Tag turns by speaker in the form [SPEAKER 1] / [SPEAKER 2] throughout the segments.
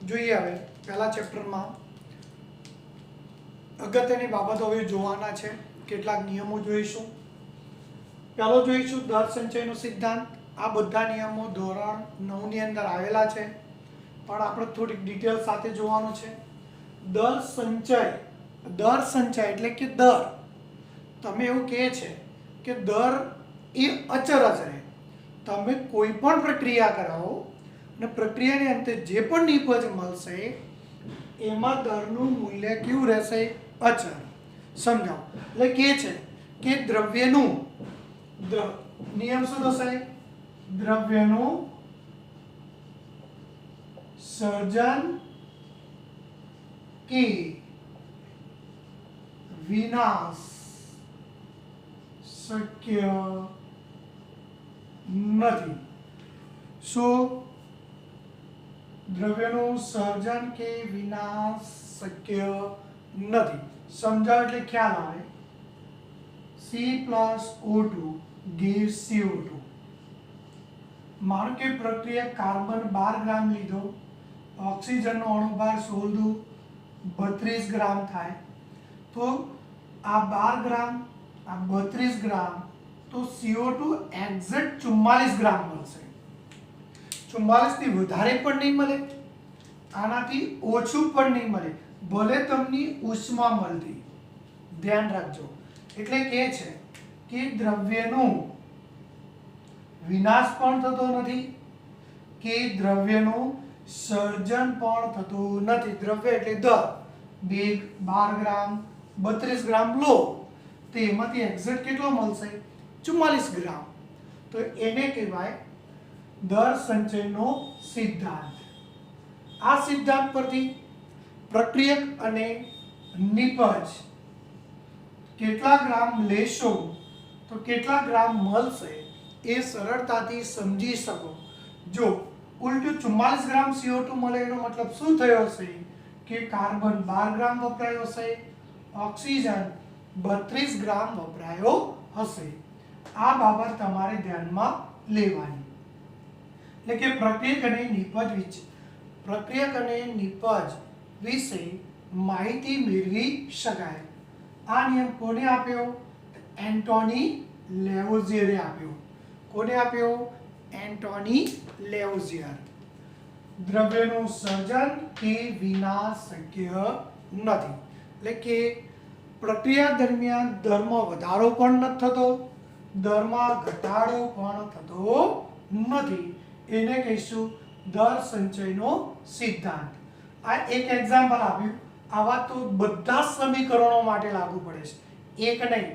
[SPEAKER 1] જોઈએ હવે પહેલા ચેપ્ટરમાં અગત્યની બાબતો હવે જોવાના છે, કેટલાક નિયમો જોઈશું. પહેલો જોઈશું દર સંચયનો સિદ્ધાંત. આ બધા નિયમો ધોરણ 9 ની અંદર આવેલા છે, પણ આપણે થોડીક ડિટેલ સાથે જોવાનું છે. દર સંચય એટલે કે દર, તમે એવું કહે છે કે દર એ અચર જ રહે. તમે કોઈ પણ પ્રક્રિયા કરાવો અને પ્રક્રિયાને અંતે જે પણ નિપજ મળશે એમાં દરનું મૂલ્ય કેવું રહેશે? અચર. સમજાવો. એટલે કહે છે કે દ્રવ્યનું નિયમ શું થશે? દ્રવ્યનું સર્જન કે વિનાશ શક્ય નથી. શું? દ્રવ્યનું સર્જન કે વિનાશ શક્ય નથી. સમજાવ એટલે ખ્યાલ આવે. C+O2 gives CO2. માનો કે પ્રક્રિયા કાર્બન 12 ગ્રામ લીધો, ઓક્સિજનનો અણુભાર 32 ગ્રામ થાય, તો આ 12 ગ્રામ આ 32 ગ્રામ, તો CO2 એક્ઝેક્ટ 44 ગ્રામ મળશે. 44 થી વધારે પણ નહીં મળે, આનાથી ઓછું પણ નહીં મળે, ભલે તમને ઉષ્મા મળતી. ધ્યાન રાખજો. એટલે કહે છે કે દ્રવ્યનું વિનાશ પણ થતો નથી કે દ્રવ્યનું સર્જન પણ થતું નથી. દ્રવ્ય એટલે દર 12 ગ્રામ 32 ગ્રામ લો, તો એમાંથી એક્ઝેક્ટ કેટલો મળશે? 44 ગ્રામ. તો એને કહેવાય દર સંચયનો સિદ્ધાંત. આ સિદ્ધાંત પરથી પ્રક્રિયક અને નિપજ કેટલા ગ્રામ લેશો તો કેટલા ગ્રામ મળશે એ સરળતાથી સમજી શકો. જો ઉલટું 44 ગ્રામ CO2 મળે એનો મતલબ શું થયો હશે? કે કાર્બન 12 ગ્રામ વપરાયો હશે, ઓક્સિજન 32 ગ્રામ વપરાયો હશે. આ બાબત તમારે ધ્યાનમાં લેવાની. એટલે કે પ્રક્રિયક અને નિપજ વિશે માહિતી મેળવી શકાય. આ નિયમ કોને આપ્યો? એન્ટોની લેવોઝિયરે આપ્યો. કોને આપ્યો? એન્ટોની લેવોઝિયર. દ્રવ્યનું સર્જન કે વિનાશ શક્ય નથી. એટલે કે પ્રક્રિયા દરમિયાન દરમાં વધારો પણ નથી થતો, દરમાં ઘટાડો પણ થતો નથી. એને કહીશું દર સંચયનો સિદ્ધાંત. આ એક એક્ઝામ્પલ આપ્યું. આવા તો બધા સમીકરણો માટે લાગુ પડે છે, એક નહીં,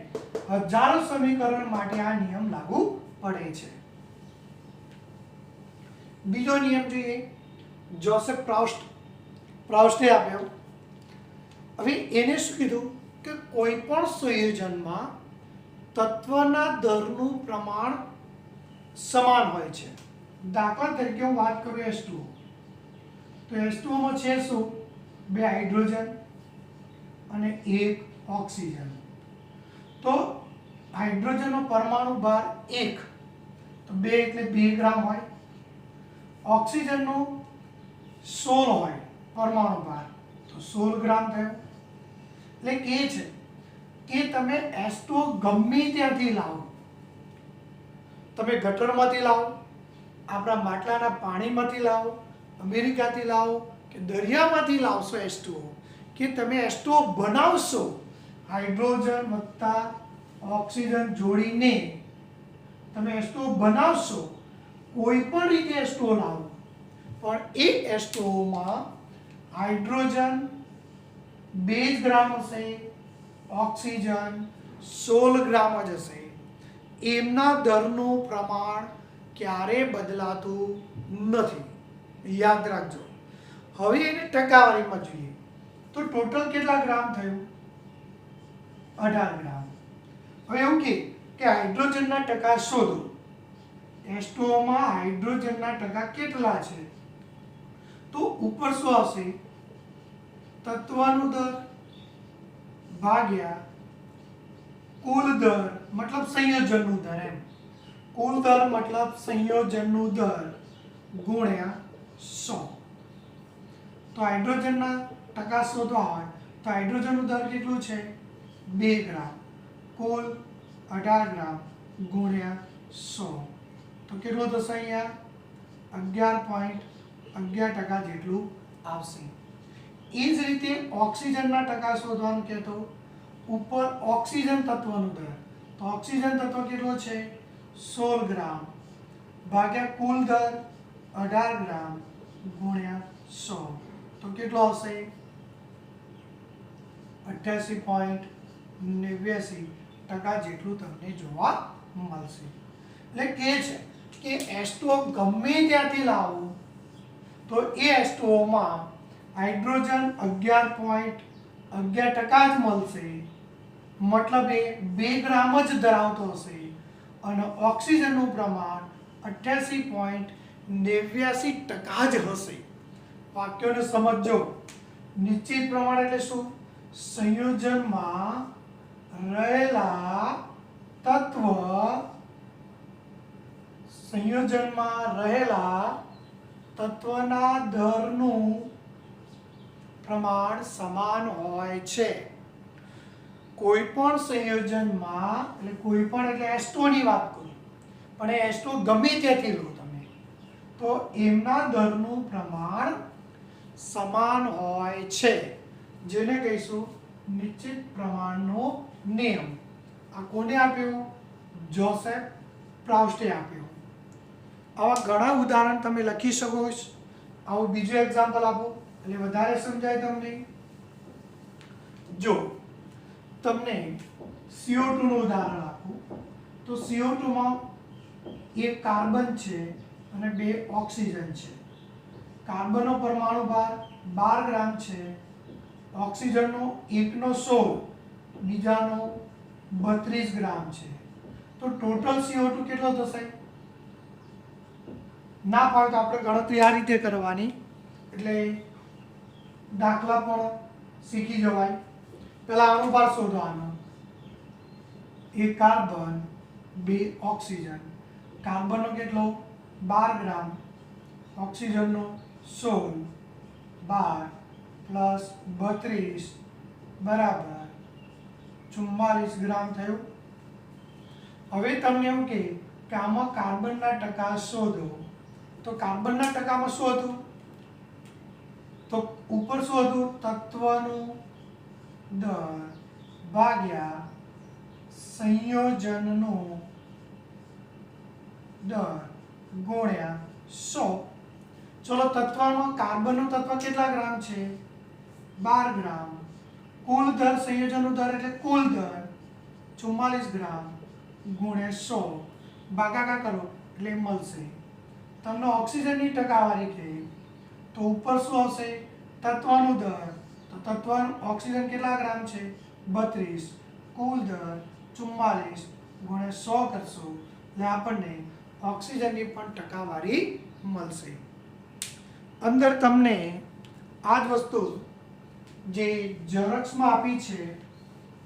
[SPEAKER 1] હજારો સમીકરણ માટે આ નિયમ લાગુ પડે છે. બીજો નિયમ જોઈએ, જોસેફ પ્રાઉસ્ટે આપ્યો. હવે એને શું કીધું કે કોઈ પણ સંયોજનમાં તત્વના દરનું પ્રમાણ સમાન હોય છે. દાખલા તરીકે હું વાત કરું H2O, તો H2O માં છે શું? 2 હાઇડ્રોજન અને 1 ઓક્સિજન. તો હાઇડ્રોજનનો પરમાણુ ભાર 1, તો 2 એટલે 2 ગ્રામ હોય. ઓક્સિજનનો 16 હોય પરમાણુ ભાર, તો 16 ગ્રામ થયો. એટલે કે છે કે તમે H2O ગમે ત્યાંથી લાવો, તમે ગટરમાંથી લાવો, આપણા માટલાના પાણીમાંથી લાવો, અમેરિકાથી લાવો કે દરિયામાંથી લાવશો H2O, કે તમે H2O બનાવશો હાઇડ્રોજન વત્તા ઓક્સિજન જોડીને તમે H2O બનાવશો, કોઈ પણ રીતે H2O લાવો, પણ એ H2O માં હાઇડ્રોજન 2 જ ગ્રામ હશે, ઓક્સિજન 16 ગ્રામ જ હશે. એમના દરનું પ્રમાણ ક્યારે બદલાતું નથી. યાદ રાખજો. હવે એને ટકાવારીમાં જોઈએ તો ટોટલ કેટલા ગ્રામ થયું? 18 ગ્રામ. હવે એવું કે હાઇડ્રોજનના ટકા શોધો. H2O માં હાઇડ્રોજનના ટકા કેટલા છે? તો ઉપર શું આવશે? તત્વનું દર ભાગ્યા કુલ દર, મતલબ સંયોજનનું દર. એમ કુલ દર મતલબ સંયોજનનું દર ગુણ્યા 100. તો હાઇડ્રોજનના ટકા શોધવા હોય તો હાઇડ્રોજનનું દર કેટલું છે 2 ગ્રામ, કુલ 18 ગ્રામ ગુણ્યા 100 તો કેટલું થશે અહીંયા 11.11% જેટલું આવશે. એ જ રીતે ઓક્સિજનના ટકા શોધવાનું કહેતો ઉપર ઓક્સિજન તત્વનો દર તો ઓક્સિજન તત્વ કેટલો છે 16 ગ્રામ ભાગ્યા કુલ દર 18 ગ્રામ ગુણ્યા 100 તો કેટલો આવશે 88.89% જેટલું તમને જોવા મળશે. એટલે કે છે કે H2O ગમે ત્યાંથી લાવો તો એ H2O માં હાઇડ્રોજન 11.11% જ મળશે, મતલબ એ 2 ગ્રામ જ ધરાવતો હશે અને ઓક્સિજનનું પ્રમાણ 88.89% જ હશે. વાક્યોને સમજો. નિશ્ચિત પ્રમાણ એટલે શું? સંયોજનમાં રહેલા તત્વના દરનું પ્રમાણ સમાન હોય છે. કોઈ પણ સંયોજનમાં એટલે કોઈ પણ એટલે H2O ની વાત કરું પણ એ H2O ગમે ત્યાંથી લો તમે તો એમના દરનું પ્રમાણ સમાન હોય છે, જેને કહીશું નિશ્ચિત પ્રમાણનો નિયમ. આ કોને આપ્યો? જોસેફ પ્રાઉસ્ટે આપ્યો. આવા ઘણા ઉદાહરણ તમે લખી શકો છો. આવું બીજું એક્ઝામ્પલ આપો એટલે વધારે સમજાય તમને. જો તમને CO2 નું ઉદાહરણ આપું તો CO2 માં એક કાર્બન છે અને 2 ઓક્સિજન છે. કાર્બનનો પરમાણુ ભાર 12 ગ્રામ છે, ઓક્સિજનનો એકનો 16, બીજાનો 32 ગ્રામ છે. તો ટોટલ CO2 કેટલો થશે? ના પાડે તો આપણે ગણતરી આ રીતે કરવાની, એટલે દાખલા પણ શીખી જવાય. પહેલા આનો ભાર શોધવાનો. એક કાર્બન 2 ઓક્સિજન. કાર્બનનો કેટલો 12 ગ્રામ, ઓક્સિજનનો 16, 12 પ્લસ 32 બરાબર 44 ગ્રામ થયું. હવે તમને એવું કે આમાં કાર્બનના ટકા શોધો તો કાર્બનના ટકામાં શું હતું? તો ઉપર શું હતું? તત્વનું દર ભાગ્યા સંયોજનનો દર ગુણ્યા 100. ચલો તત્વમાં કાર્બનનું તત્વ કેટલા ગ્રામ છે? 12 ગ્રામ. કુલ દર સંયોજનનો દર એટલે કુલ દર 44 ગ્રામ ગુણ્યા 100 ભાગાકાર કરો એટલે મળશે. તમને ઓક્સિજનની ટકાવારી કહે તો ઉપર શું આવશે? તત્વનું દર. તો તત્વનું ઓક્સિજન કેટલા ગ્રામ છે? 32. કુલ દર 44 ગુણ્યા 100 કરશો એટલે આપણને ઓક્સિજનની પણ ટકાવારી મળશે. અંદર તમને આ જ વસ્તુ જે ઝેરોક્સમાં આપી છે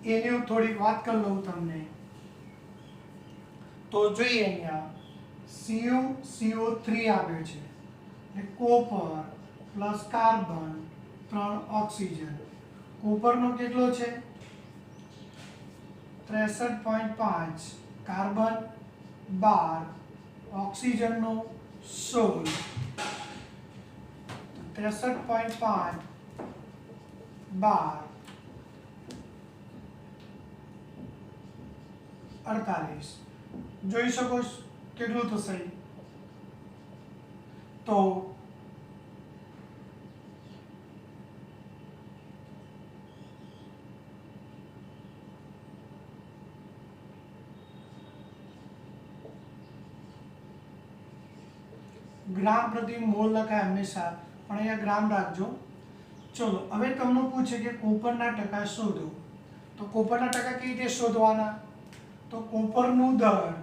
[SPEAKER 1] એની હું થોડીક વાત કરી લઉં તમને. તો જોઈએ અહીંયા CuCO3 આપ્યો છે એટલે કોપર પ્લસ કાર્બન 3 ઓક્સિજન. કોપરનો કેટલો છે? 63.5, કાર્બન 12, ઓક્સિજનનો 16. 63.5 12 48 જોઈ શકો છો કેટલું થશે? તો ગ્રામ પ્રતિ મોલ લખાય હંમેશા, પણ અહીંયા ગ્રામ રાખજો. ચલો હવે તમને પૂછે કે કોપરના ટકા શોધો. તો કોપરના ટકા કેવી રીતે શોધવાના? તો કોપરનું દર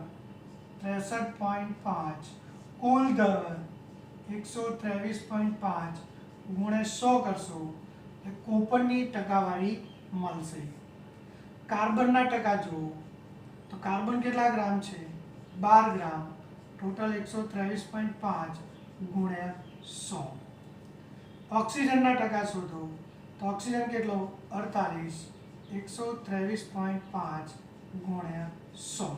[SPEAKER 1] 63.5, કુલ દર 123.5 ગુણ્યા 100 કરશો એટલે કોપરની ટકાવારી મળશે. કાર્બનના ટકા જુઓ તો કાર્બન કેટલા ગ્રામ છે? 12 ગ્રામ. ટોટલ 123.5 ગુણ્યા 100. ઓક્સિજનના ટકા શોધો તો ઓક્સિજન કેટલો 48 123.5 ગુણ્યા 100.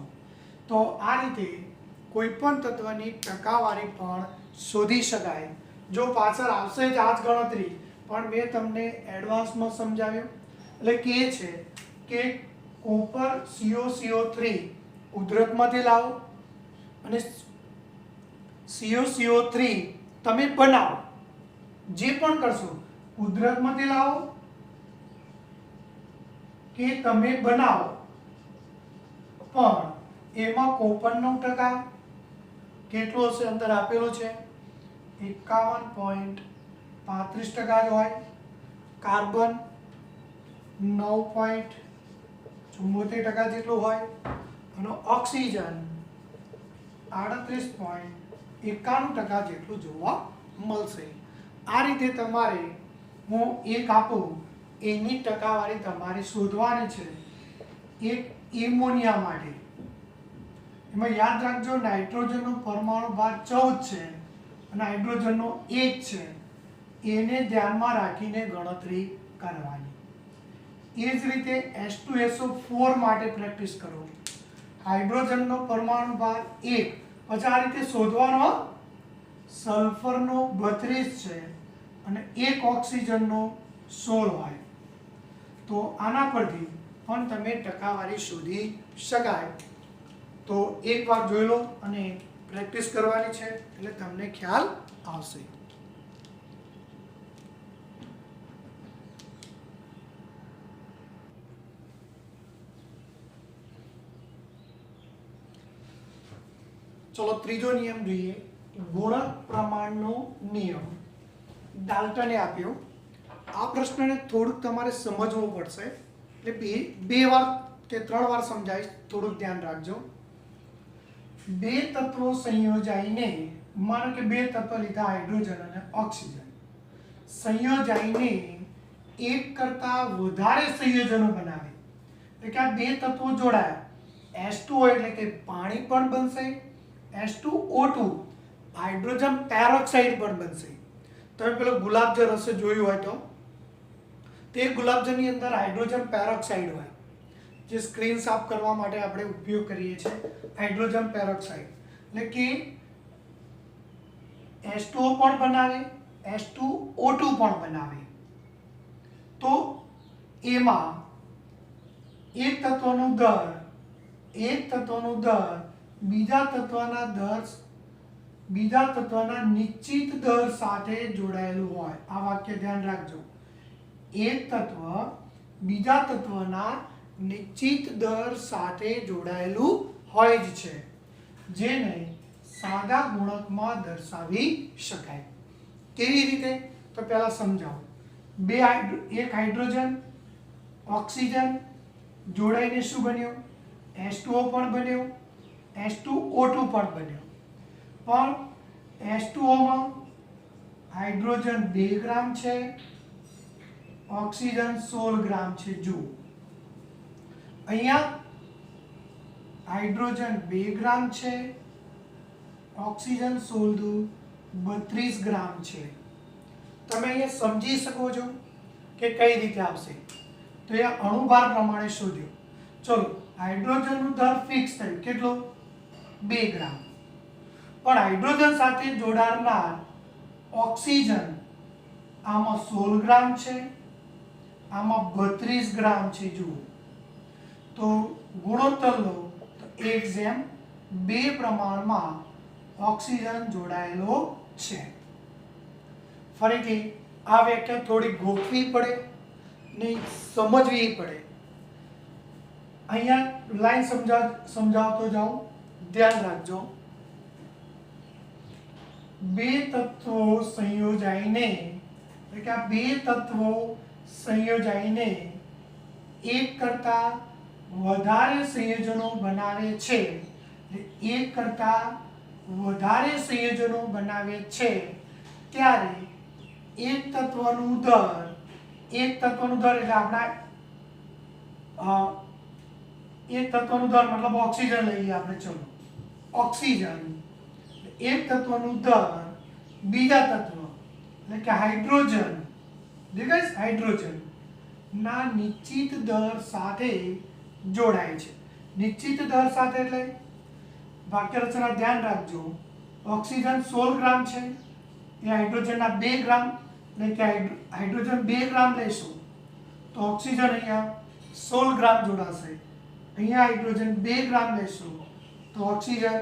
[SPEAKER 1] તો આ રીતે કોઈ પણ તત્વની ટકાવારી પણ શોધી શકાય. જો પાછળ આવશે જ આ જ ગણતરી, પણ મેં તમને એડવાન્સમાં સમજાવ્યું. એટલે કે છે કે કોપર CuCO3 ઉધરસમાંથી લાવો અને CuCO3 તમે બનાવો. જે પણ કરશો ઉધરસમાંથી લાવો કે તમે બનાવો, પણ એમાં કોપરનો ટકા કેટલો હશે? અંદર આપેલો છે 51.35% જ હોય. કાર્બન 9.74% જેટલું હોય અને ઓક્સિજન 38.91% જેટલું જોવા મળશે. આ રીતે તમારે હું એક આપું એની ટકાવારી તમારે શોધવાની છે. એક એમોનિયા માટે, એમાં યાદ રાખજો નાઇટ્રોજનનો પરમાણુ ભાર 14 છે અને હાઇડ્રોજનનો 1 છે. એને ધ્યાનમાં રાખીને ગણતરી કરવાની. એ જ રીતે H2SO4 માટે પ્રેક્ટિસ કરો. હાઇડ્રોજનનો પરમાણુ ભાર 1, પછી આ રીતે શોધવાનો. સલ્ફરનો 32 છે અને 1 ઓક્સિજનનો 16 હોય. તો આના પરથી પણ તમે ટકાવારી શોધી શકાય. તો એક વાર જોઈ લો અને પ્રેક્ટિસ કરવાની છે એટલે તમને ખ્યાલ આવશે. ચલો ત્રીજો નિયમ જોઈએ, ગુણક પ્રમાણનો નિયમ. ડાલ્ટને આપ્યો. આ પ્રશ્નને થોડુંક તમારે સમજવું પડશે, એટલે બે વાર કે 3 વાર સમજાવીશ, થોડુંક ધ્યાન રાખજો. બે તત્વો સંયોજાઈને, માનો કે બે તત્વ લીધા હાઇડ્રોજન અને ઓક્સિજન, સંયોજાઈને એક કરતા વધારે સંયોજનો બનાવે. એટલે કે આ બે તત્વો જોડાયા, H2O એટલે કે પાણી પણ બનશે, H2O2 હાઇડ્રોજન પેરોક્સાઇડ પણ બનશે. તમે પેલો ગુલાબજળ હશે જોયું હોય તો, તે ગુલાબજળની અંદર હાઇડ્રોજન પેરોક્સાઇડ હોય, જે સ્ક્રીન સાફ કરવા માટે આપણે ઉપયોગ કરીએ છીએ. હાઇડ્રોજન પેરોક્સાઇડ એટલે કે H2O પણ બનાવે, H2O2 પણ બનાવે. તો એમાં એક તત્વનો દર બીજા તત્વના નિશ્ચિત દર સાથે જોડાયેલું હોય. આ વાક્ય ધ્યાન રાખજો. એક તત્વ બીજા તત્વના નિશ્ચિત દર સાથે જોડાયેલું હોય જ છે, જેને સાદા ગુણકમાં દર્શાવી શકાય. કેવી રીતે? તો પહેલા સમજાવો. એક હાઇડ્રોજન ઓક્સિજન જોડાઈને શું બન્યું? H2O પણ બન્યો, H2O2 પણ બન્યો. પણ H2O માં હાઇડ્રોજન 2 ગ્રામ છે, ઓક્સિજન 16 ગ્રામ છે. જુઓ અહીંયા હાઇડ્રોજન 2 ગ્રામ છે, ઓક્સિજન 32 ગ્રામ છે. તમે અહીંયા સમજી શકો છો કે કઈ રીતે આવશે. તો એ અણુભાર પ્રમાણે શોધ્યો. ચલો હાઇડ્રોજનનું દર ફિક્સ થયું, કેટલો? 2 ગ્રામ. પણ હાઇડ્રોજન સાથે જોડાનાર ઓક્સિજન આમાં 16 ગ્રામ છે, આમાં 32 ગ્રામ છે. જુઓ તો ગુણોત્તર લો તો 1:2 પ્રમાણમાં ઓક્સિજન જોડાયેલો છે. ફરીથી આ વ્યાખ્યા થોડી ગોખવી પડે ને સમજવી પડે. અહીંયા લાઈન સમજાવતો જાઉં, ધ્યાન રાખજો. બે તત્વો સંયોજાઈને, એટલે કે આ બે તત્વો સંયોજાઈને એક કરતા વધારે સંયોજનો બનાવે છે. એક કરતા વધારે સંયોજનો બનાવે છે ત્યારે એક તત્વનું દર એટલે આપણા એક તત્વનું દર મતલબ ઓક્સિજન લઈએ આપણે. ચલો ઓક્સિજન, એક તત્વનું દર બીજા તત્વ એટલે કે હાઇડ્રોજન દેખાય છે, હાઇડ્રોજન ના નિશ્ચિત દર સાથે જોડાય છે. નિશ્ચિત દર સાથે એટલે વાક્ય રચના ધ્યાન રાખજો. ઓક્સિજન 16 ગ્રામ છે, એ હાઇડ્રોજનના 2 ગ્રામ, એટલે કે હાઇડ્રોજન 2 ગ્રામ લેશો તો ઓક્સિજન અહીંયા 16 ગ્રામ જોડાશે. અહીંયા હાઇડ્રોજન 2 ગ્રામ લેશો તો ઓક્સિજન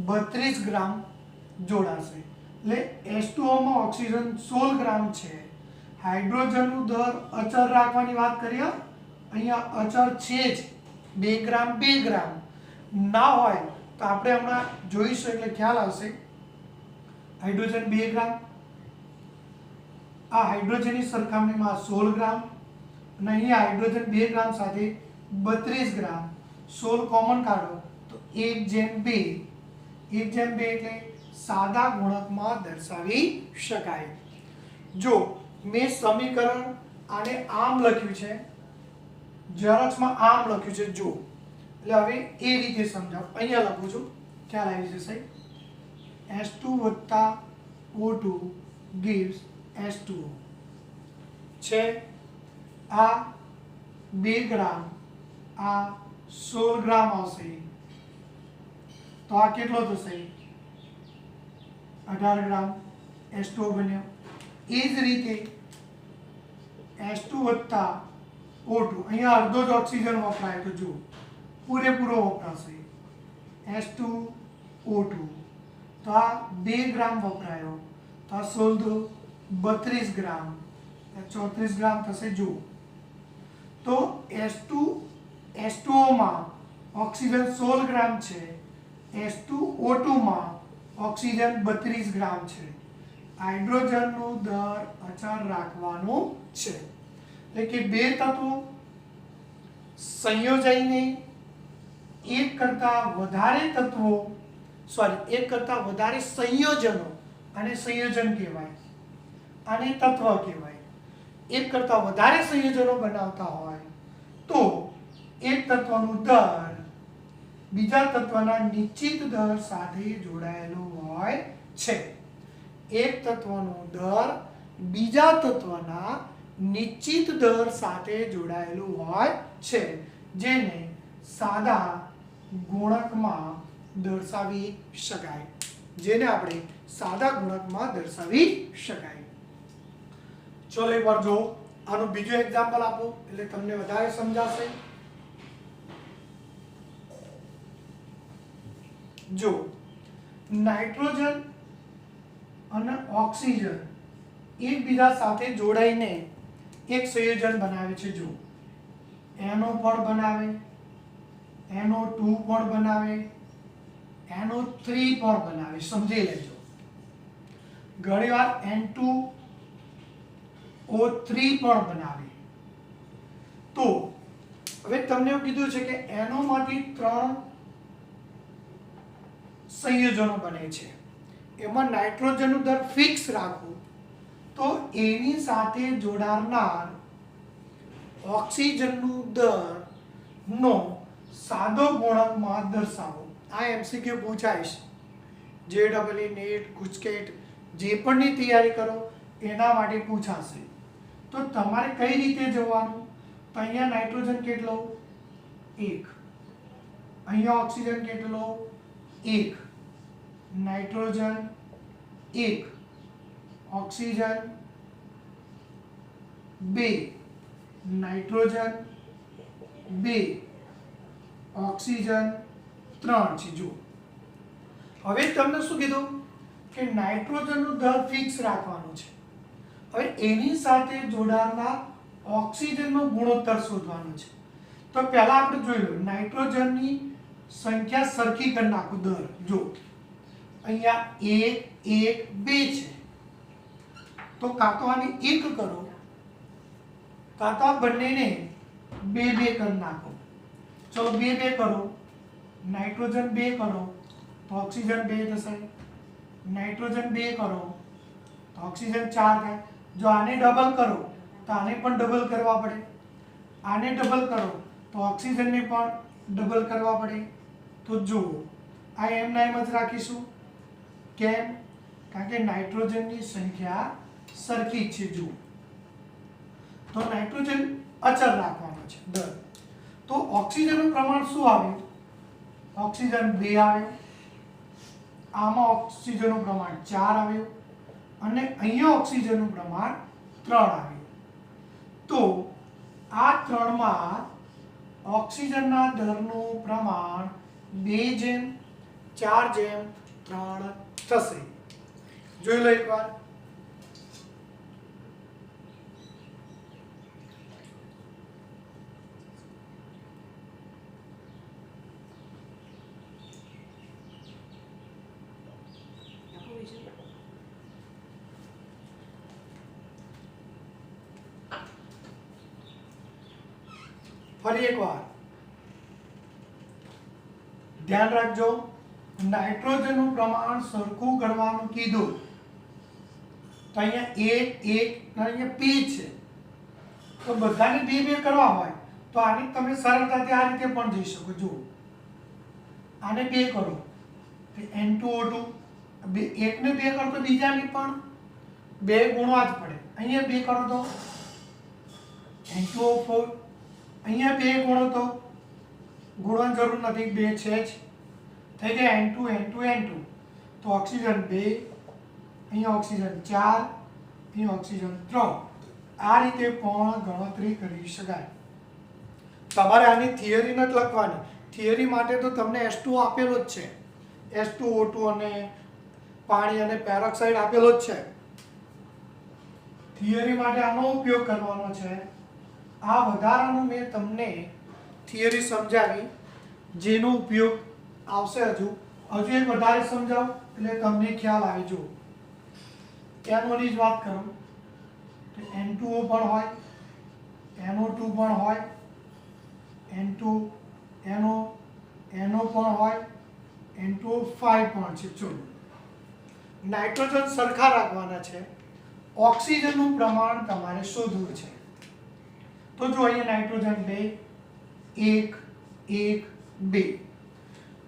[SPEAKER 1] 32 ગ્રામ જોડાશે. એટલે H2O માં ઓક્સિજન 16 ગ્રામ છે. હાઇડ્રોજનનું દર અચળ રાખવાની વાત કરીએ, અહીંયા અચળ છે જ 2 ગ્રામ 2 ગ્રામ. ના હોય તો આપણે હમણાં જોઈશું એટલે ખ્યાલ આવશે. હાઇડ્રોજન 2 ગ્રામ, આ હાઇડ્રોજનની સરખામણીમાં 16 ગ્રામ અને અહીંયા હાઇડ્રોજન 2 ગ્રામ સાથે 32 ગ્રામ. 16 કોમન કાઢો તો 1/2. 1/2 એટલે સાદા ગુણકમાં દર્શાવી શકાય. જો મેં સમીકરણ આને આમ લખ્યું છે, ઝેરોક્સમાં આમ લખ્યું છે જો, એટલે હવે એ રીતે સમજાવ. અહીંયા લખું છું, ખ્યાલ આવી જશે. H2 + O2 gives H2O છે. આ 2 ગ્રામ, આ 16 ગ્રામ આવશે તો આ કેટલો થશે? 18 ગ્રામ H2O બન્યો. એ જ રીતે H2 + O2, અહીંયા અડધો જ ઓક્સિજન વપરાય તો જો પૂરેપૂરો વપરાશે. H2O2 તો આ 2 ગ્રામ વપરાયો તો આ 16 × 32 ગ્રામ, 34 ગ્રામ થશે. જો તો H2O માં ઓક્સિજન 16 ગ્રામ છે, H2O2 માં ઓક્સિજન 32 ગ્રામ છે. હાઇડ્રોજનનું દર અચળ રાખવાનું છે. એટલે કે બે તત્વો સંયોજાઈને એક કરતાં વધારે સંયોજનો, આને સંયોજન કહેવાય, આને તત્વ કહેવાય. એક કરતાં વધારે સંયોજનો બનાવતા હોય તો એક તત્વનું દર બીજા તત્વના નિશ્ચિત દર સાથે જોડાયેલું હોય છે. એક તત્વનો દર બીજા તત્વના નિશ્ચિત દર સાથે જોડાયેલું હોય છે, જેને સાદા ગુણકમાં દર્શાવી શકાય. ચલો એકવાર જો આનું બીજું એક્ઝામ્પલ આપો એટલે તમને વધારે સમજાશે. જો નાઇટ્રોજન અને ઓક્સિજન એકબીજા સાથે જોડાઈને એક સંયોજન બનાવે છે. જો NO પણ બનાવે, NO2 પણ બનાવે, NO3 પણ બનાવે. સમજી લેજો. ઘણીવાર N2O3 પણ બનાવે. તો હવે તમને એવું કીધું છે કે NO માંથી 3 સંયોજનો બને છે. એમાં નાઇટ્રોજનનું દર ફિક્સ રાખો તો એની સાથે જોડાનાર ઓક્સિજનનું દર નો સાદો ગુણકમાં દર્શાવો. આ MCQ પૂછાય છે. JEE નેટ ગુજકેટ જે પણની તૈયારી કરો એના માટે પૂછાશે. તો તમારે કઈ રીતે જવાનું? તો અહીંયા નાઇટ્રોજન કેટલો? 1. અહીંયા ઓક્સિજન કેટલો? 1. નાઇટ્રોજન 1, ઓક્સિજન 2, નાઇટ્રોજન 2, ઓક્સિજન 3 છે. જો હવે તમને શું કીધું કે નાઇટ્રોજનનું દર ફિક્સ રાખવાનું છે. હવે એની સાથે જોડાનાર ઓક્સિજનનો ગુણોત્તર શોધવાનો છે. તો પહેલા આપણે જોઈ લો નાઇટ્રોજનની સંખ્યા સરખી કરી નાખો. દર જો અહીંયા 1, 1, 2 છે તો કાં તો આને 1 કરો કાં તો આ બંનેને 2, 2 કરી નાખો. ચલો 2, 2 કરો. નાઇટ્રોજન 2 કરો તો ઓક્સિજન 2 થશે. નાઇટ્રોજન 2 કરો તો ઓક્સિજન 4 થાય. જો આને ડબલ કરો તો આને પણ ડબલ કરવા પડે. આને ડબલ કરો તો ઓક્સિજનને પણ ડબલ કરવા પડે. તો જુઓ આ એમના એમ જ રાખીશું. કેમ? કારણ કે નાઇટ્રોજનની સંખ્યા સરખી જ છે જુઓ. તો નાઇટ્રોજન અચળ રાખવાનો છે દર. તો ઓક્સિજનનું પ્રમાણ શું આવ્યું? ઓક્સિજન 2 આવ્યો, આમાં ઓક્સિજનનું પ્રમાણ 4 આવ્યું અને અહીંયા ઓક્સિજનનું પ્રમાણ 3 આવ્યું. તો આ ત્રણમાં ઓક્સિજનના દરનું પ્રમાણ 2:4:3 થશે. જોઈ લો એકવાર. ફરી એકવાર ધ્યાન રાખજો, નાઇટ્રોજનનું પ્રમાણ સરખું કરવાનું કીધું તો અહીંયા 1 1 અને અહીંયા 2 છે. તો બધાને 2 2 કરવા હોય તો આની તમે સરળતાથી આ રીતે પણ જઈ શકો. જુઓ, આને 2 કરો તો N2O2, એકને 2 કરો તો બીજાની પણ 2 ગુણવા જ પડે. અહીંયા 2 કરો તો N2O4, અહીંયા 2 ગુણો તો ગુણવાની જરૂર નથી, 2 છે જ. થઈ ગયા N2 N2 N2. તો ઓક્સિજન 2, અહીંયા ઓક્સિજન 4, અહીંયા ઓક્સિજન 3. આ રીતે પણ ગણતરી કરી શકાય. તમારે આની થિયરી નથી લખવાની. થિયરી માટે તો તમને H2 આપેલો જ છે, H2O2 અને પાણી અને પેરોક્સાઇડ આપેલો જ છે. થિયરી માટે આનો ઉપયોગ કરવાનો છે. આ વધારાનું મેં તમને થિયરી સમજાવી, જેનો ઉપયોગ આવશે. હજુ એક વધારે સમજાવું એટલે તમને ખ્યાલ આવી. જુઓ, NO ની જ વાત કરું તો N2O પણ હોય, NO2 પણ હોય, N2 NO NO પણ હોય, N2O5 પણ છે. ચલો, નાઇટ્રોજન સરખા રાખવાના છે. ઓક્સિજનનું પ્રમાણ તમારે શોધવું છે. તો જો અહીંયા નાઇટ્રોજન 2 1 1 2.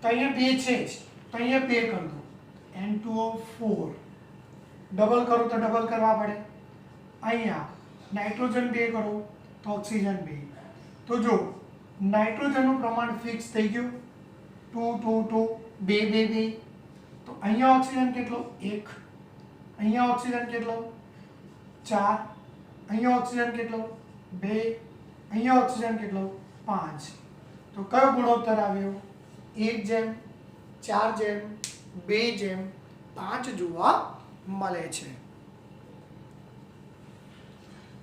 [SPEAKER 1] તો અહીંયા 2 છે જ, તો અહીંયા 2 કરી દો. N2O4 ડબલ કરો તો ડબલ કરવા પડે. અહીંયા નાઇટ્રોજન 2 કરો તો ઓક્સિજન 2. તો જો નાઇટ્રોજનનું પ્રમાણ ફિક્સ થઈ ગયું, 2 2 2 2 2 2. તો અહીંયા ઓક્સિજન કેટલો? 1. અહીંયા ઓક્સિજન કેટલો? 4. અહીંયા ઓક્સિજન કેટલો? 2. અહીંયા ઓક્સિજન કેટલો? 5. તો કયો ગુણોત્તર આવ્યો? 1:4:2:5 જોવા મળે છે.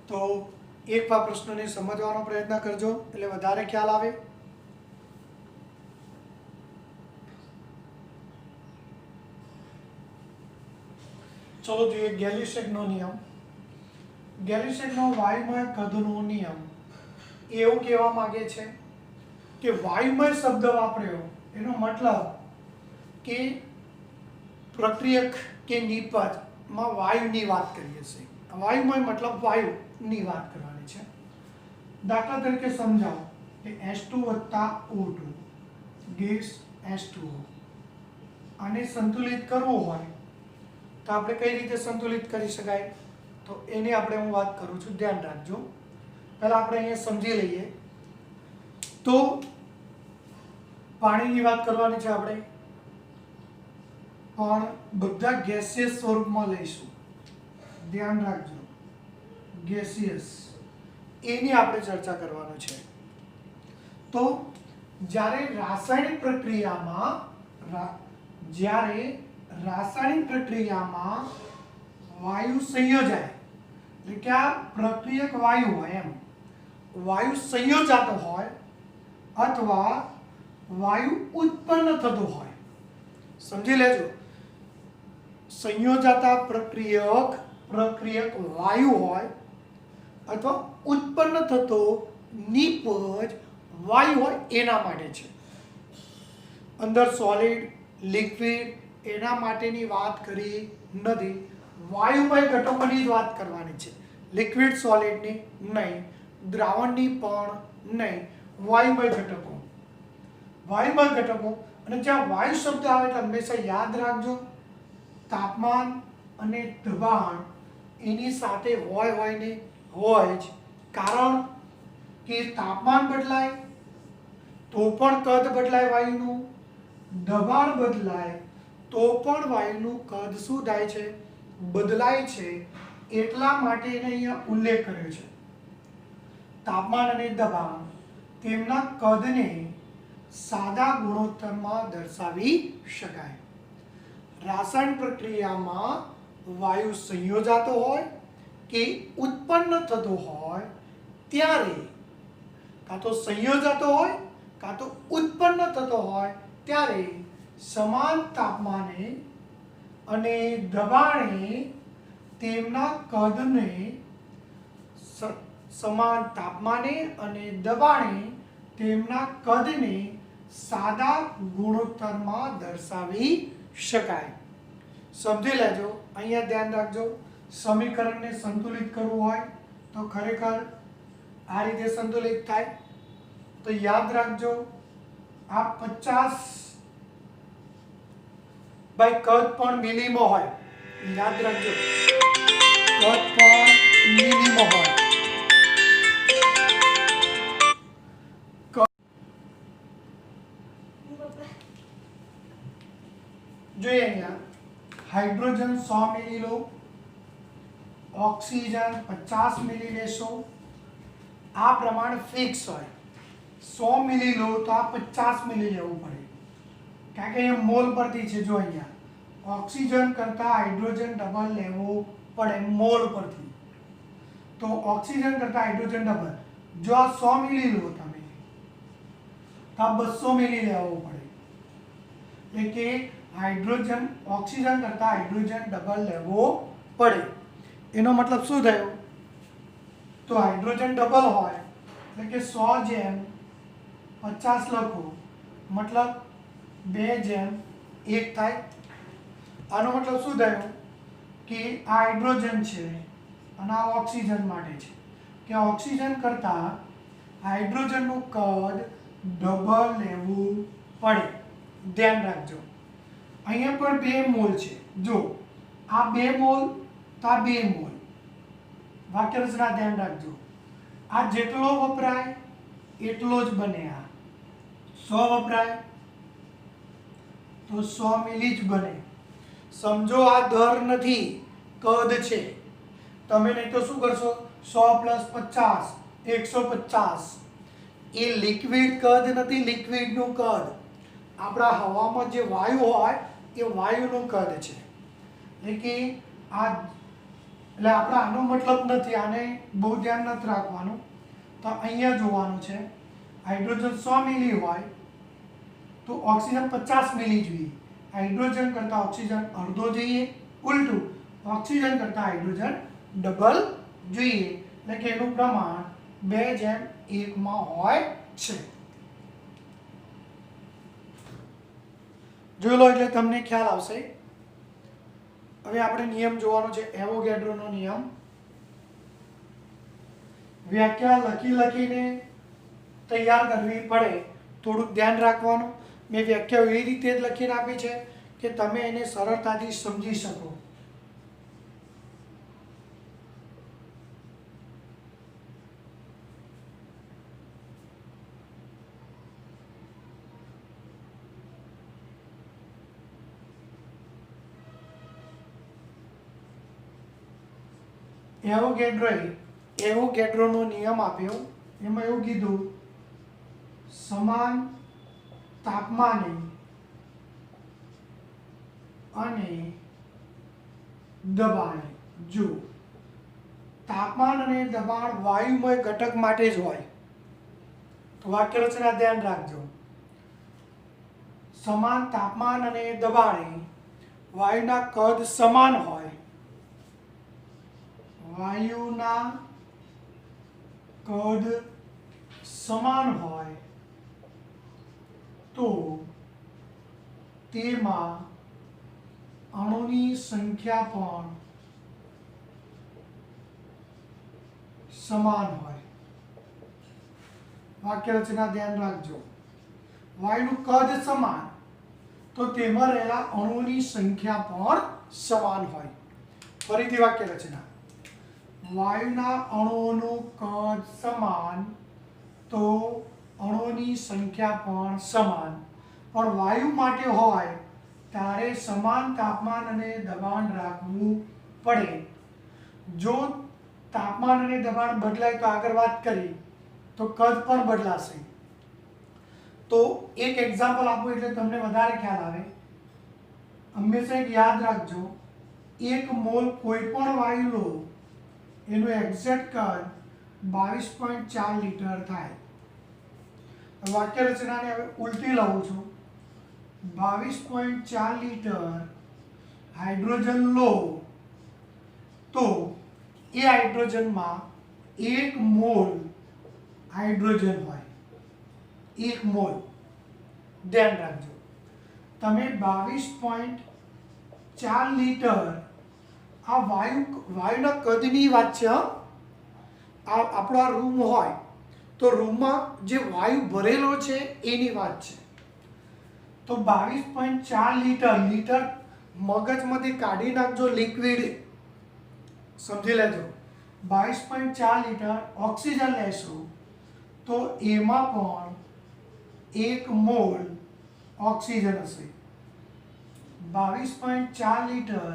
[SPEAKER 1] તો એકવાર પ્રશ્નને સમજવાનો પ્રયત્ન કરજો એટલે વધારે ખ્યાલ આવે. ચલો જોઈએ ગેલી-સેગનો નિયમ. ગેલી-સેગનો વાયુમય કદનો નિયમ એવું કહેવા માંગે છે કે વાયુમય શબ્દ વાપર્યો એનો મતલબ કે પ્રક્રિયક કે નિપજમાં વાયુની વાત કરીએ છીએ. વાયુમય મતલબ વાયુની વાત કરવાની છે. દાખલા તરીકે સમજાવો કે H2 + O2 ગેસ H2O. આને સંતુલિત કરવો હોય તો આપણે કઈ રીતે સંતુલિત કરી શકાય? તો એની આપણે હું વાત કરું છું, ધ્યાન રાખજો. પહેલા આપણે અહીંયા સમજી લઈએ. તો પાણીની વાત કરવાની છે આપણે, પણ બધા ગેસિયસ સ્વરૂપમાં લઈશું. ધ્યાન રાખજો, ગેસિયસ એની આપણે ચર્ચા કરવાનું છે. તો જ્યારે રાસાયણિક પ્રક્રિયામાં વાયુ સંયોજાય, એટલે કે આ પ્રક્રિયક વાયુ હોય, એમ વાયુ સંયોજાતો હોય અથવા વાયુ ઉત્પન્ન થતો હોય. સમજી લેજો, સંયોજાતા પ્રક્રિયક વાયુ હોય અથવા ઉત્પન્ન થતો નિપજ વાયુ હોય એના માટે છે. અંદર સોલિડ લિક્વિડ એના માટેની વાત કરી નથી. વાયુમય ઘટકોની જ વાત કરવાની છે. લિક્વિડ સોલિડની નહીં, દ્રાવણની પણ નહીં, વાયુમય ઘટકો. અને જ્યાં વાયુ શબ્દ આવે એટલે હંમેશા યાદ રાખજો તાપમાન અને દબાણ એની સાથે હોય ને હોય જ, કારણ કે તાપમાન બદલાય તો પણ કદ બદલાય વાયુનું, દબાણ બદલાય તો પણ વાયુનું કદ શું થાય છે? બદલાય છે. એટલા માટે એને અહીંયા ઉલ્લેખ કર્યો છે. તાપમાન અને દબાણ તેમના કદને સાદા ગુણોત્તરમાં દર્શાવી શકાય. રાસાયણિક પ્રક્રિયામાં વાયુ સંયોજાતો હોય કે ઉત્પન્ન થતો હોય ત્યારે, કાં તો સંયોજાતો હોય કાં તો ઉત્પન્ન થતો હોય ત્યારે સમાન તાપમાને અને દબાણે તેમના કદને સમાન તાપમાને અને દબાણે તેમના કદને સાદા ગુણોત્તરમાં દર્શાવી શકાય. સમજી લેજો. અહીંયા ધ્યાન રાખજો, સમીકરણને સંતુલિત કરવું હોય તો ખરેખર આ રીતે સંતુલિત થાય. તો યાદ રાખજો, આ 50 બાય કદ પણ મિલીમાં હોય. યાદ રાખજો, કદ પણ મિલીમાં હોય. જોઈએ અહીંયા હાઇડ્રોજન 100 મિલી લો, ઓક્સિજન 50 મિલી લેશો. આ પ્રમાણ ફિક્સ હોય. 100 મિલી લો તો આ 50 મિલી લેવું પડે, કારણ કે એ મોલ પરથી છે. જો અહીંયા ઓક્સિજન કરતાં હાઇડ્રોજન ડબલ લેવું પડે મોલ પરથી. તો ઓક્સિજન કરતાં હાઇડ્રોજન ડબલ, જો આ 100 મિલી લો તમે તો આ 200 મિલી લેવું પડે. એટલે કે હાઇડ્રોજન ઓક્સિજન કરતાં હાઇડ્રોજન ડબલ લેવો પડે. એનો મતલબ શું થયો? તો હાઇડ્રોજન ડબલ હોય એટલે કે 100 જેમ 50 લખો, મતલબ 2 જેમ 1 થાય. આનો મતલબ શું થયો કે આ હાઇડ્રોજન છે અને આ ઓક્સિજન માટે છે, કે ઓક્સિજન કરતાં હાઇડ્રોજનનું કદ ડબલ લેવું પડે. ધ્યાન રાખજો, અહીંયા પણ 2 મોલ છે. જો આ 2 મોલ તો આ 2 મોલ. વાક્ય રચના ધ્યાન રાખજો, આ જેટલો વપરાય એટલો જ બને. આ 100 વપરાય તો 100 મિલી જ બને. સમજો આ દર નથી, કદ છે. તમે નહીં તો શું કરશો? 100 + 50 150. એ લિક્વિડ કદ નથી, લિક્વિડનું કદ. આપણા હવામાં જે વાયુ હોય એ વાયુનું કદ છે. એટલે કે આ, એટલે આપણે આનો મતલબ નથી, આને બહુ ધ્યાન નથી રાખવાનું. તો અહીંયા જોવાનું છે, હાઇડ્રોજન 100 મિલી હોય તો ઓક્સિજન 50 મિલી જોઈએ. હાઇડ્રોજન કરતાં ઓક્સિજન અડધો જોઈએ, ઉલટું ઓક્સિજન કરતાં હાઇડ્રોજન ડબલ જોઈએ. એટલે કે એનું પ્રમાણ 2:1 માં હોય છે. જોઈ લો એટલે તમને ખ્યાલ આવશે. હવે આપણે નિયમ જોવાનો છે, એવોગેડ્રોનો નિયમ. વ્યાખ્યા લખીને તૈયાર કરવી પડે, થોડુંક ધ્યાન રાખવાનું. મેં વ્યાખ્યા એવી રીતે જ લખીને આપી છે કે તમે એને સરળતાથી સમજી શકો. એવોગેડ્રોનો નિયમ આપ્યો. એમાં એવું કીધું, સમાન તાપમાને અને દબાણે, જો તાપમાન અને દબાણ વાયુમય ઘટક માટે જ હોય તો વાક્ય રચના ધ્યાન રાખજો. સમાન તાપમાન અને દબાણે વાયુના કદ સમાન હોય, વાયુના કદ સમાન હોય તો તેમાં અણુની સંખ્યા પણ સમાન હોય. વાક્ય રચના ધ્યાન રાખજો, વાયુનું કદ સમાન તો તેમાં રહેલા અણુની સંખ્યા પણ સમાન હોય. ફરીથી વાક્ય રચના, વાયુના અણુઓનું કદ સમાન તો અણુઓની સંખ્યા પણ સમાન, પણ વાયુ માટે હોય ત્યારે સમાન તાપમાન અને દબાણ રાખવું પડે. જો તાપમાન અને દબાણ બદલાય તો આગળ વાત કરી તો કદ પણ બદલાશે. તો એક એક્ઝામ્પલ આપું એટલે તમને વધારે ખ્યાલ આવે. હંમેશા એક યાદ રાખજો, 1 મોલ કોઈ પણ વાયુ લો એનું એક્ઝેક્ટ કદ 22.4 લીટર થાય. વાક્ય રચનાને હવે ઉલટી લઉં છું. 22.4 લીટર હાઇડ્રોજન લો તો એ હાઇડ્રોજનમાં 1 મોલ હાઇડ્રોજન હોય. 1 મોલ, ધ્યાન રાખજો. તમે 22.4 લીટર, આ વાયુના કદની વાત છે. આ આપણો આ રૂમ હોય તો રૂમમાં જે વાયુ ભરેલો છે એની વાત છે. તો 22.4 લીટર મગજમાંથી કાઢી નાખજો, લિક્વિડ સમજી લેજો. 22.4 લીટર ઓક્સિજન લેશો તો એમાં પણ 1 મોલ ઓક્સિજન હશે. 22.4 લીટર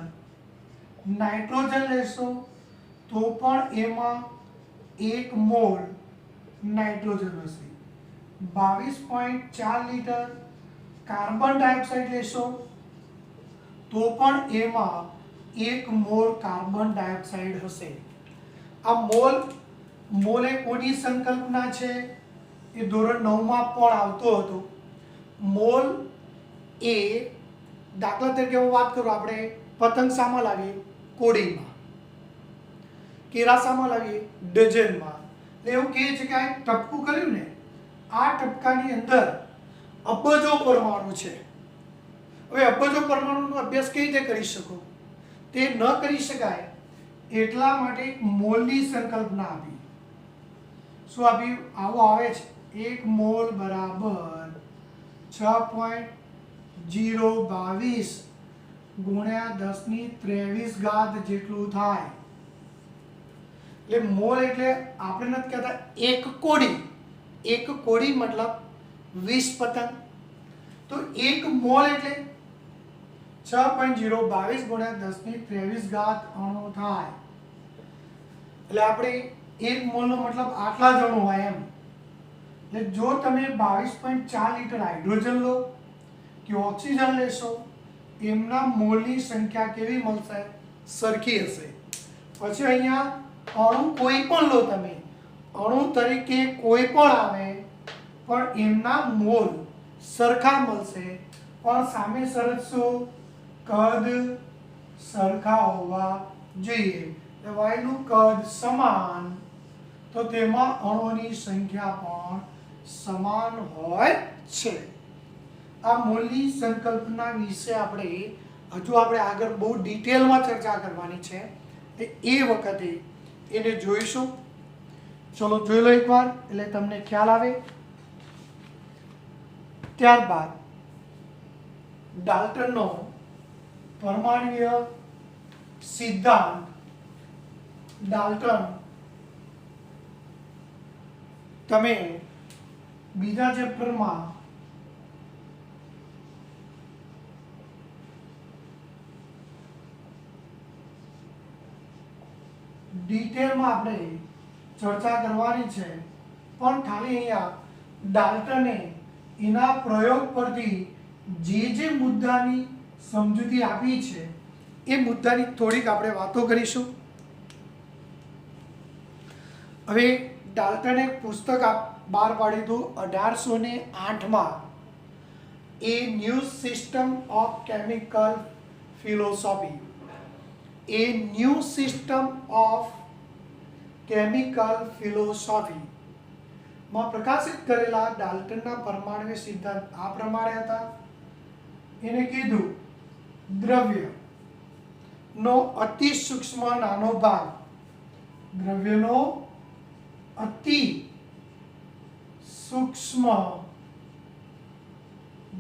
[SPEAKER 1] નાઇટ્રોજન લેશો તો પણ એમાં 1 મોલ નાઇટ્રોજન હશે. 22.4 લીટર કાર્બન ડાયોક્સાઇડ લેશો તો પણ એમાં 1 મોલ કાર્બન ડાયોક્સાઇડ હશે. આ મોલ એ કોની સંકલ્પના છે એ ધોરણ 9 માં પણ આવતો હતો. મોલ એ, દાખલા તરીકે હું વાત કરું, આપણે પતંગ શામાં લાવીએ? કોડીમાં. કેરાસામાં લાવીએ? ડઝનમાં. એવું કહે છે કે આ એક ટપકું કર્યું ને, આ ટપકાની અંદર અબજો પરમાણુ છે. હવે અબજો પરમાણુનો અભ્યાસ કેવી રીતે કરી શકો? તે ન કરી શકાય એટલા માટે એક મોલની સંકલ્પના આપી. શું આપી? આવો આવે છે, 1 મોલ બરાબર 6.022 ગુણ્યા 1023 જેટલું થાય. એટલે મોલ એટલે આપણે નથી કહેતા એક કોડી. એક કોડી મતલબ 20 પતંગ. તો 1 મોલ એટલે 6.022 ગુણ્યા 1023 અણુ થાય. એટલે આપણે 1 મોલનો મતલબ આટલા જ અણુ હોય એમ. એટલે જો તમે 22.4 લીટર હાઇડ્રોજન લો કે ઓક્સિજન લેશો, એમના મોલની સંખ્યા કેવી મળશે? સરખી હશે. પછી અહીંયા અણુ કોઈ પણ લો તમે, અણુ તરીકે કોઈ પણ આવે પણ એમના મોલ સરખા મળશે. પણ સામે શરત શું? કદ સરખા હોવા જોઈએ. વાયુનું કદ સમાન તો તેમાં અણુઓની સંખ્યા પણ સમાન હોય છે. આ મોલની સંકલ્પના વિશે આપણે આગળ બહુ ડિટેલમાં ચર્ચા કરવાની છે. એ વખતે એને જોઈશું. ચલો જોઈ લો એકવાર એટલે તમને ખ્યાલ આવે. ત્યારબાદ ડાલ્ટનનો પરમાણ્વીય સિદ્ધાંત. ડાલ્ટન તમે બીજા ચેપ્ટરમાં ડિટેલમાં આપણે ચર્ચા કરવાની છે. પણ ખાલી અહીંયા ડાલ્ટને એના પ્રયોગ પરથી જે મુદ્દાની સમજૂતી આપી છે એ મુદ્દાની થોડીક આપણે વાતો કરીશું. હવે ડાલ્ટને એક પુસ્તક બહાર પાડ્યું હતું 1808માં, a new system of chemical philosophy. A new system of chemical philosophy માં પ્રકાશિત કરેલા ડાલ્ટનના પરમાણ્વીય સિદ્ધાંત આ પ્રમાણે હતા. એને કીધું દ્રવ્યનો અતિ સૂક્ષ્મ નાનો ભાગ, દ્રવ્યનો અતિ સૂક્ષ્મ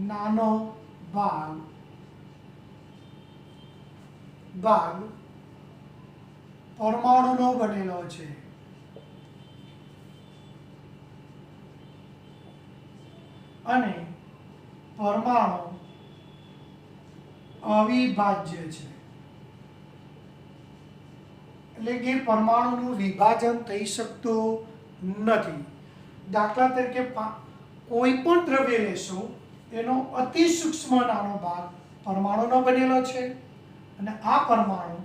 [SPEAKER 1] નાનો ભાગ પરમાણુનો બનેલો છે અને પરમાણુ અવિભાજ્ય છે, એટલે કે પરમાણુનું વિભાજન થઈ શકતું નથી. દાખલા તરીકે કોઈ પણ દ્રવ્ય લેશો એનો અતિ સૂક્ષ્મ નાનો ભાગ પરમાણુનો બનેલો છે અને આ પરમાણુ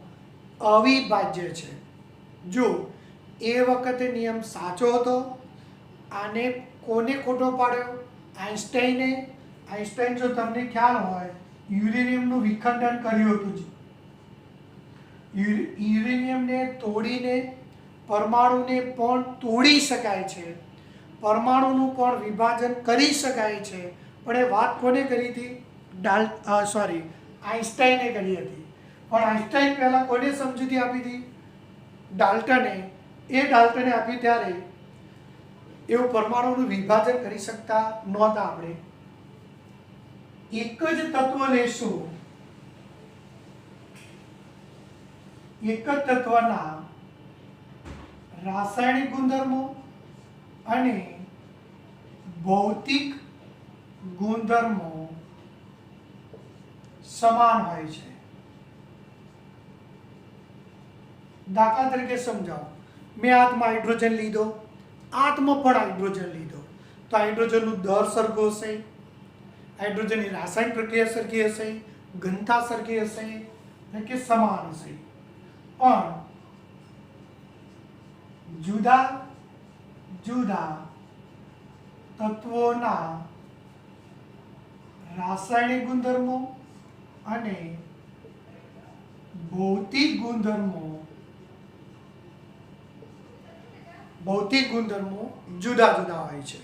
[SPEAKER 1] અવિભાજ્ય છે. જો એ વખતે નિયમ સાચો હતો. આને કોને ખોટો પાડ્યો? આઈન્સ્ટાઈને. આઈન્સ્ટાઈન, જો તમને ખ્યાલ હોય, યુરેનિયમનું વિખંડન કર્યું હતું. યુરેનિયમને તોડીને પરમાણુને પણ તોડી શકાય છે, પરમાણુનું પણ વિભાજન કરી શકાય છે. પણ એ વાત કોને કરી હતી? આઈન્સ્ટાઈને કરી હતી. પણ આઈન્સ્ટાઈન પહેલાં કોને સમજૂતી આપી હતી? ડાલ્ટને. એ ડાલ્ટને આપી ત્યારે એવું પરમાણુનું વિભાજન કરી શકતા નહોતા. આપણે એક જ તત્વ લેશું, એક જ તત્વના રાસાયણિક ગુણધર્મો અને ભૌતિક ગુણધર્મો સમાન હોય છે. દાખલા તરીકે સમજાવો. મેં હાથમાં હાઇડ્રોજન લીધો, હાથમાં પણ હાઇડ્રોજન લીધો, તો હાઇડ્રોજનનું દર સરખો હશે, હાઇડ્રોજનની રાસાયણિક પ્રક્રિયા સરખી હશે, ઘનતા સરખી હશે, એટલે કે સમાન હશે. પણ જુદા જુદા તત્વોના રાસાયણિક ગુણધર્મો અને ભૌતિક ગુણધર્મો જુદા જુદા હોય છે.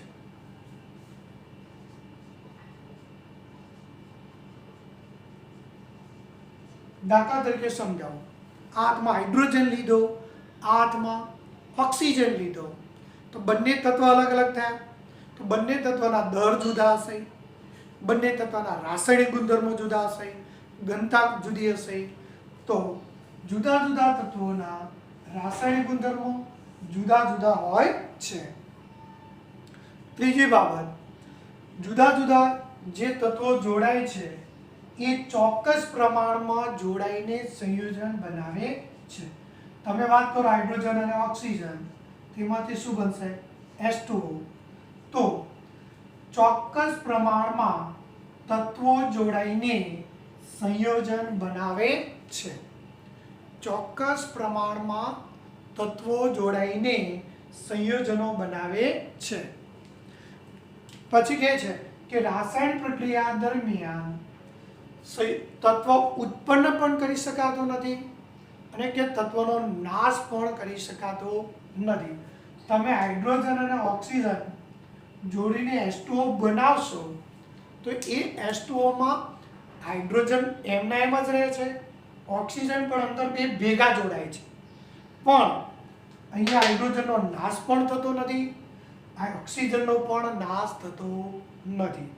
[SPEAKER 1] દાખલા તરીકે સમજાવો. હાથમાં હાઇડ્રોજન લીધો, હાથમાં ઓક્સિજન લીધો, તો બંને તત્વ અલગ અલગ થયા. તો બંને તત્વના દર જુદા હશે, બંને તત્વના રાસાયણિક ગુણધર્મો જુદા હશે, ઘનતા જુદી હશે. તો જુદા જુદા તત્વોના રાસાયણિક ગુણધર્મો જુદા જુદા હોય છે. ત્રીજી બાબત, જુદા જુદા જે તત્વો જોડાય છે એ ચોક્કસ પ્રમાણમાં જોડાઈને સંયોજન બનાવે છે. તમે વાત કરો હાઇડ્રોજન અને ઓક્સિજન, તેમાંથી શું બનશે? H2O. તો ચોક્કસ પ્રમાણમાં તત્વો જોડાઈને સંયોજન બનાવે છે. ચોક્કસ પ્રમાણમાં તત્વો જોડાઈને સંયોજનો બનાવે છે. પછી કહે છે કે રાસાયણિક પ્રક્રિયા દરમિયાન તત્વ ઉત્પન્ન પણ કરી શકાતો નથી અને કે તત્વનો નાશ પણ કરી શકાતો નથી. તમે હાઇડ્રોજન અને ઓક્સિજન જોડીને H2O બનાવશો તો એ H2Oમાં હાઇડ્રોજન એમના એમ જ રહે છે, ઓક્સિજન પણ અંદર બે ભેગા જોડાય છે. પણ અહીંયા હાઇડ્રોજનનો નાશ પણ થતો નથી, ઓક્સિજનનો પણ નાશ થતો નથી.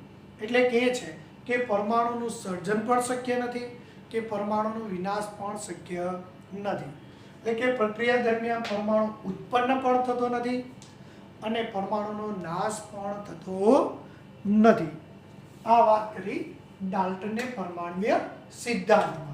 [SPEAKER 1] એટલે કહે છે કે પરમાણુનું સર્જન પણ શક્ય નથી કે પરમાણુનો વિનાશ પણ શક્ય નથી. એટલે કે પ્રક્રિયા દરમિયાન પરમાણુ ઉત્પન્ન પણ થતો નથી અને પરમાણુનો નાશ પણ થતો નથી. આ વાત કરી ડાલ્ટને પરમાણ્વીય સિદ્ધાંતમાં.